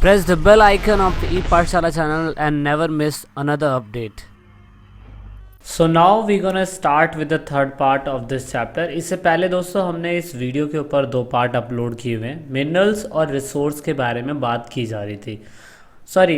Press the bell icon of the Epaathshaala channel and never miss another update. So now we're gonna start with the third part of this chapter. इससे पहले दोस्तों हमने इस video के ऊपर दो part upload किए हुए हैं. मिनरल्स और रिसोर्स के बारे में बात की जा रही थी.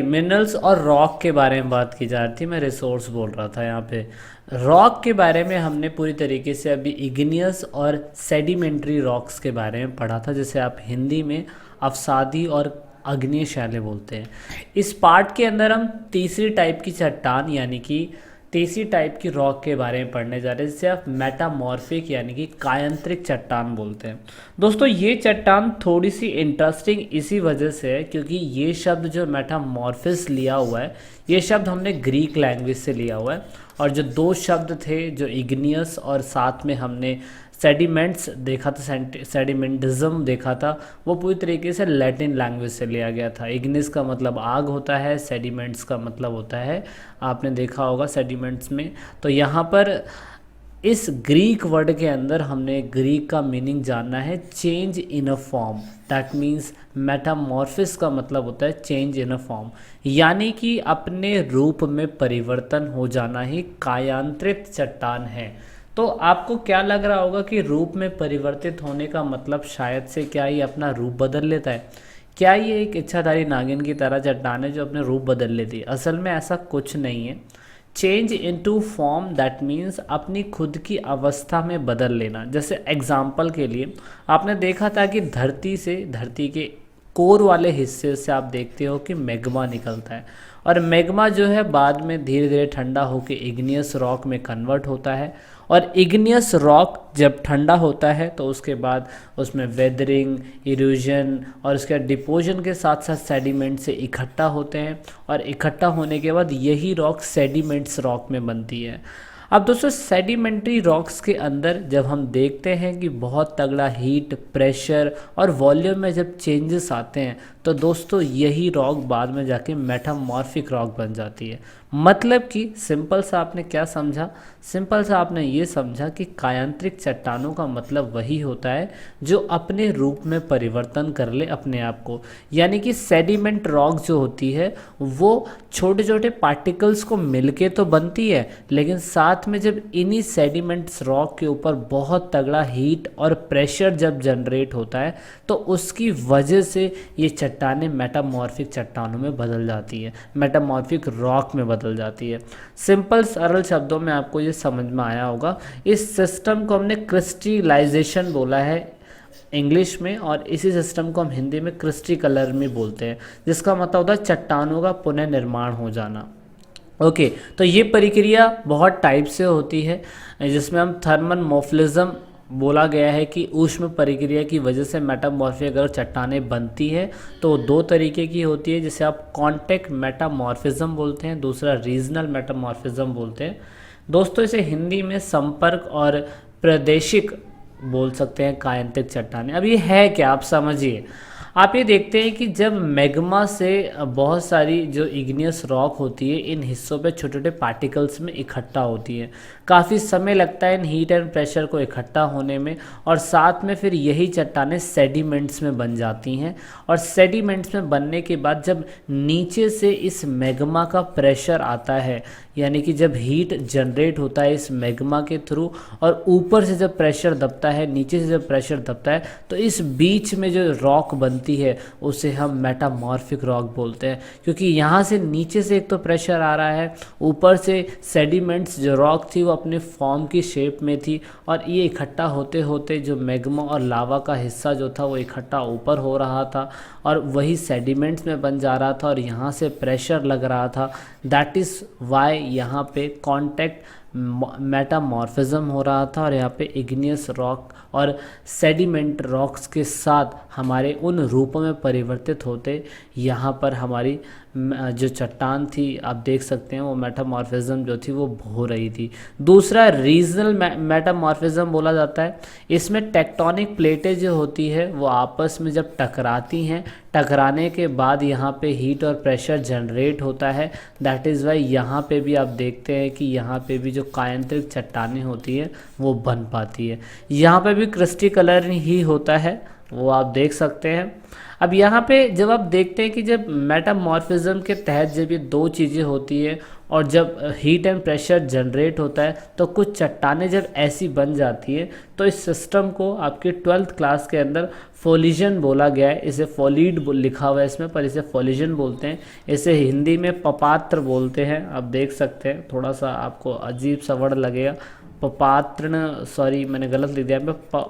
मिनरल्स और रॉक के बारे में बात की जा रही थी. मैं रिसोर्स बोल रहा था यहाँ पे. रॉक के बारे में हमने पूरी तरीके से अभी इग्नियस और सेडिमेंट्री रॉक्स के बारे में पढ़ा था, जिसे आप हिंदी में अवसादी और अग्नेय शैले बोलते हैं. इस पार्ट के अंदर हम तीसरी टाइप की चट्टान यानी कि तीसरी टाइप की रॉक के बारे में पढ़ने जा रहे हैं, जिसे आप मेटामॉर्फिक यानी कि कायांतरिक चट्टान बोलते हैं. दोस्तों ये चट्टान थोड़ी सी इंटरेस्टिंग इसी वजह से है क्योंकि ये शब्द जो मेटामॉर्फिस लिया हुआ है, ये शब्द हमने ग्रीक लैंग्वेज से लिया हुआ है. और जो दो शब्द थे, जो इग्नियस और साथ में हमने सेडिमेंट्स देखा था, सेडिमेंटिज्म देखा था, वो पूरी तरीके से लैटिन लैंग्वेज से लिया गया था. इग्निस का मतलब आग होता है, सेडिमेंट्स का मतलब होता है, आपने देखा होगा सेडिमेंट्स में. तो यहाँ पर इस ग्रीक वर्ड के अंदर हमने ग्रीक का मीनिंग जानना है, change in a form. That means metamorphosis का मतलब होता है चेंज इन अ फॉर्म, यानी कि अपने रूप में परिवर्तन हो जाना ही कायांतरित चट्टान है. तो आपको क्या लग रहा होगा कि रूप में परिवर्तित होने का मतलब शायद से क्या ये अपना रूप बदल लेता है? क्या ये एक इच्छाधारी नागिन की तरह चट्टान है जो अपने रूप बदल लेती है? असल में ऐसा कुछ नहीं है. Change into form that means अपनी खुद की अवस्था में बदल लेना. जैसे एग्जाम्पल के लिए आपने देखा था कि धरती के कोर वाले हिस्से से आप देखते हो कि मैग्मा निकलता है, और मैग्मा जो है बाद में धीरे धीरे ठंडा होकर इग्नियस रॉक में कन्वर्ट होता है. और इग्नियस रॉक जब ठंडा होता है तो उसके बाद उसमें वेदरिंग, इरोजन और उसके डिपोजन के साथ साथ सेडिमेंट से इकट्ठा होते हैं, और इकट्ठा होने के बाद यही रॉक सेडिमेंट्स रॉक में बनती है. अब दोस्तों सेडिमेंट्री रॉक्स के अंदर जब हम देखते हैं कि बहुत तगड़ा हीट, प्रेशर और वॉल्यूम में जब चेंजेस आते हैं तो दोस्तों यही रॉक बाद में जाके मेटामॉर्फिक रॉक बन जाती है. मतलब कि सिंपल सा आपने क्या समझा? सिंपल सा आपने ये समझा कि कायांतरिक चट्टानों का मतलब वही होता है जो अपने रूप में परिवर्तन कर ले अपने आप को. यानी कि सेडिमेंट रॉक जो होती है वो छोटे छोटे पार्टिकल्स को मिलके तो बनती है, लेकिन साथ में जब इन्हीं सेडिमेंट्स रॉक के ऊपर बहुत तगड़ा हीट और प्रेशर जब जनरेट होता है तो उसकी वजह से ये चट्टानें मेटामॉर्फिक चट्टानों में बदल जाती है, मेटामॉर्फिक रॉक में बदल जाती है. सिंपल सरल शब्दों में आपको ये समझ में आया होगा. इस सिस्टम को हमने क्रिस्टलाइजेशन बोला है इंग्लिश में, और इसी सिस्टम को हम हिंदी में क्रिस्टल में बोलते हैं, जिसका मतलब होता है चट्टानों का पुनर्निर्माण हो जाना. ओके, तो ये प्रक्रिया बहुत टाइप से होती है, जिसमें हम थर्मल मोफिलिज्म बोला गया है कि ऊष्म प्रक्रिया की वजह से मेटामॉर्फिक अगर चट्टानें बनती है तो दो तरीके की होती है, जिसे आप कॉन्टेक्ट मेटामॉर्फिज्म बोलते हैं, दूसरा रीजनल मेटामॉर्फिज्म बोलते हैं. दोस्तों इसे हिंदी में संपर्क और प्रादेशिक बोल सकते हैं कायांतरिक चट्टानें. अब ये है क्या, आप समझिए. आप ये देखते हैं कि जब मैग्मा से बहुत सारी जो इग्नियस रॉक होती है इन हिस्सों पे छोटे छोटे पार्टिकल्स में इकट्ठा होती है, काफ़ी समय लगता है इन हीट एंड प्रेशर को इकट्ठा होने में, और साथ में फिर यही चट्टानें सेडिमेंट्स में बन जाती हैं. और सेडिमेंट्स में बनने के बाद जब नीचे से इस मैग्मा का प्रेशर आता है, यानी कि जब हीट जनरेट होता है इस मैग्मा के थ्रू और ऊपर से जब प्रेशर दबता है, नीचे से जब प्रेशर दबता है, तो इस बीच में जो रॉक बनती है उसे हम मेटामॉर्फिक रॉक बोलते हैं. क्योंकि यहाँ से नीचे से एक तो प्रेशर आ रहा है, ऊपर से सेडिमेंट्स जो रॉक थी वो अपने फॉर्म की शेप में थी, और ये इकट्ठा होते होते जो मैग्मा और लावा का हिस्सा जो था वो इकट्ठा ऊपर हो रहा था और वही सेडिमेंट्स में बन जा रहा था, और यहाँ से प्रेशर लग रहा था. दैट इज़ वाई यहाँ पे कॉन्टैक्ट मेटामॉर्फिज्म हो रहा था, और यहाँ पे इग्नियस रॉक और सेडिमेंट रॉक्स के साथ हमारे उन रूपों में परिवर्तित होते यहाँ पर हमारी जो चट्टान थी आप देख सकते हैं वो मेटामॉर्फिज्म जो थी वो हो रही थी. दूसरा रीजनल मेटामॉर्फिज्म बोला जाता है. इसमें टेक्टोनिक प्लेटें जो होती है वो आपस में जब टकराती हैं, टकराने के बाद यहाँ पे हीट और प्रेशर जनरेट होता है. दैट इज़ वाई यहाँ पे भी आप देखते हैं कि यहाँ पे भी जो कायांतरिक चट्टानें होती है वो बन पाती है. यहाँ पे भी क्रिस्टल ही होता है, वो आप देख सकते हैं. अब यहाँ पे जब आप देखते हैं कि जब मेटामॉर्फिज्म के तहत जब ये दो चीज़ें होती है और जब हीट एंड प्रेशर जनरेट होता है तो कुछ चट्टानें जब ऐसी बन जाती है तो इस सिस्टम को आपके 12th क्लास के अंदर फोलिजन बोला गया है। इसे फोलिड लिखा हुआ है इसमें, पर इसे फोलिजन बोलते हैं। इसे हिंदी में पपात्र बोलते हैं। आप देख सकते हैं, थोड़ा सा आपको अजीब सा वर्ड लगेगा, पपात्रण, सॉरी मैंने गलत लिख दिया,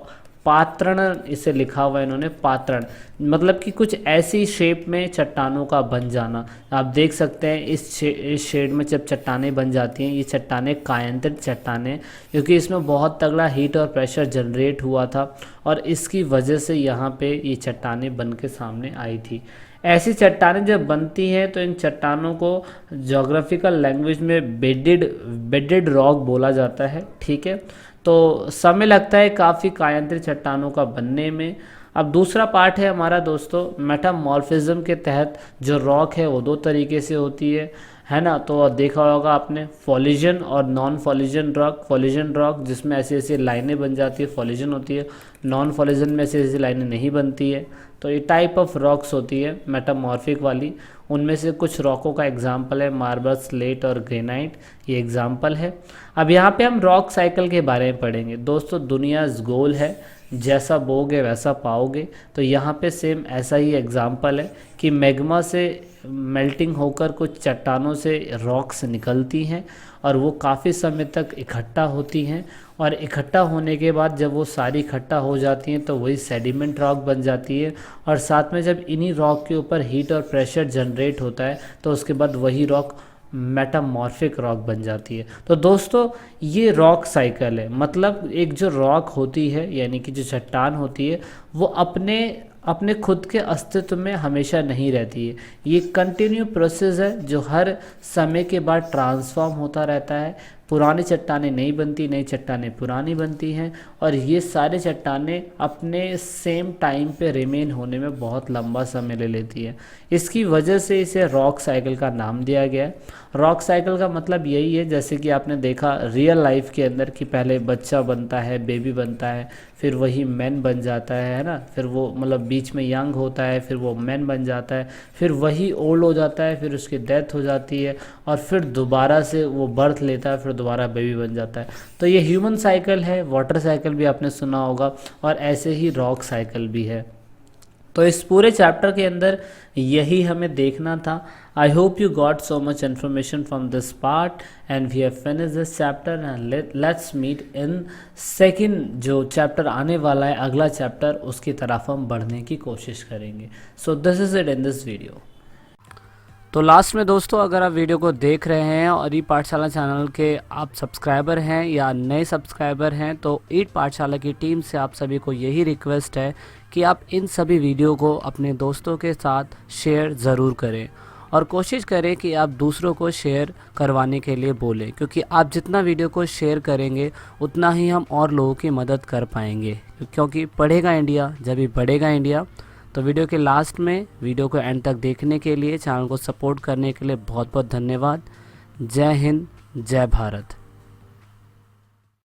पात्रण इसे लिखा हुआ है इन्होंने, पात्रण मतलब कि कुछ ऐसी शेप में चट्टानों का बन जाना। आप देख सकते हैं इस शेड में जब चट्टानें बन जाती हैं, ये चट्टानें कायांतरित चट्टानें, क्योंकि इसमें बहुत तगड़ा हीट और प्रेशर जनरेट हुआ था और इसकी वजह से यहाँ पे ये चट्टानें बन के सामने आई थी। ऐसी चट्टानें जब बनती हैं तो इन चट्टानों को ज्योग्राफिकल लैंग्वेज में बेडेड रॉक बोला जाता है, ठीक है। तो समय लगता है काफ़ी कायांतरित चट्टानों का बनने में। अब दूसरा पार्ट है हमारा दोस्तों, मेटामॉर्फिज्म के तहत जो रॉक है वो दो तरीके से होती है ना। तो देखा होगा आपने फॉलिजन और नॉन फॉलिजन रॉक। फॉलिजन रॉक जिसमें ऐसी ऐसी लाइनें बन जाती है, फॉलिजन होती है। नॉन फॉलिजन में ऐसी ऐसी लाइनें नहीं बनती है। तो ये टाइप ऑफ रॉक्स होती है मेटामॉर्फिक वाली। उनमें से कुछ रॉकों का एग्जाम्पल है मार्बल, स्लेट और ग्रेनाइट, ये एग्जाम्पल है। अब यहाँ पे हम रॉक साइकिल के बारे में पढ़ेंगे दोस्तों। दुनिया गोल है, जैसा बोगे वैसा पाओगे। तो यहाँ पे सेम ऐसा ही एग्जाम्पल है कि मैग्मा से मेल्टिंग होकर कुछ चट्टानों से रॉक्स निकलती हैं और वो काफ़ी समय तक इकट्ठा होती हैं, और इकट्ठा होने के बाद जब वो सारी इकट्ठा हो जाती हैं तो वही सेडिमेंट रॉक बन जाती है। और साथ में जब इन्हीं रॉक के ऊपर हीट और प्रेशर जनरेट होता है तो उसके बाद वही रॉक मेटामॉर्फिक रॉक बन जाती है। तो दोस्तों ये रॉक साइकिल है, मतलब एक जो रॉक होती है यानी कि जो चट्टान होती है वो अपने खुद के अस्तित्व में हमेशा नहीं रहती है। ये कंटिन्यू प्रोसेस है जो हर समय के बाद ट्रांसफॉर्म होता रहता है। पुरानी चट्टानें नहीं बनती, नई चट्टानें पुरानी बनती हैं, और ये सारे चट्टानें अपने सेम टाइम पे रिमेन होने में बहुत लंबा समय ले लेती है। इसकी वजह से इसे रॉक साइकिल का नाम दिया गया है। रॉक साइकिल का मतलब यही है, जैसे कि आपने देखा रियल लाइफ के अंदर कि पहले बच्चा बनता है, बेबी बनता है, फिर वही मैन बन जाता है ना, फिर वो मतलब बीच में यंग होता है, फिर वो मैन बन जाता है, फिर वही ओल्ड हो जाता है, फिर उसकी डेथ हो जाती है, और फिर दोबारा से वो बर्थ लेता है, फिर दोबारा बेबी बन जाता है। तो ये ह्यूमन साइकिल है। वाटर साइकिल भी आपने सुना होगा, और ऐसे ही रॉक साइकिल भी है। तो इस पूरे चैप्टर के अंदर यही हमें देखना था। I hope you got so much information from this part and we have finished this chapter and let's meet in second जो चैप्टर आने वाला है, अगला चैप्टर, उसकी तरफ हम बढ़ने की कोशिश करेंगे। So this is it in this video. तो लास्ट में दोस्तों, अगर आप वीडियो को देख रहे हैं और ई पाठशाला चैनल के आप सब्सक्राइबर हैं या नए सब्सक्राइबर हैं, तो ई पाठशाला की टीम से आप सभी को यही रिक्वेस्ट है कि आप इन सभी वीडियो को अपने दोस्तों के साथ शेयर ज़रूर करें, और कोशिश करें कि आप दूसरों को शेयर करवाने के लिए बोलें, क्योंकि आप जितना वीडियो को शेयर करेंगे उतना ही हम और लोगों की मदद कर पाएंगे, क्योंकि पढ़ेगा इंडिया जब भी बढ़ेगा इंडिया। तो वीडियो के लास्ट में वीडियो को एंड तक देखने के लिए, चैनल को सपोर्ट करने के लिए बहुत बहुत धन्यवाद। जय हिंद, जय भारत।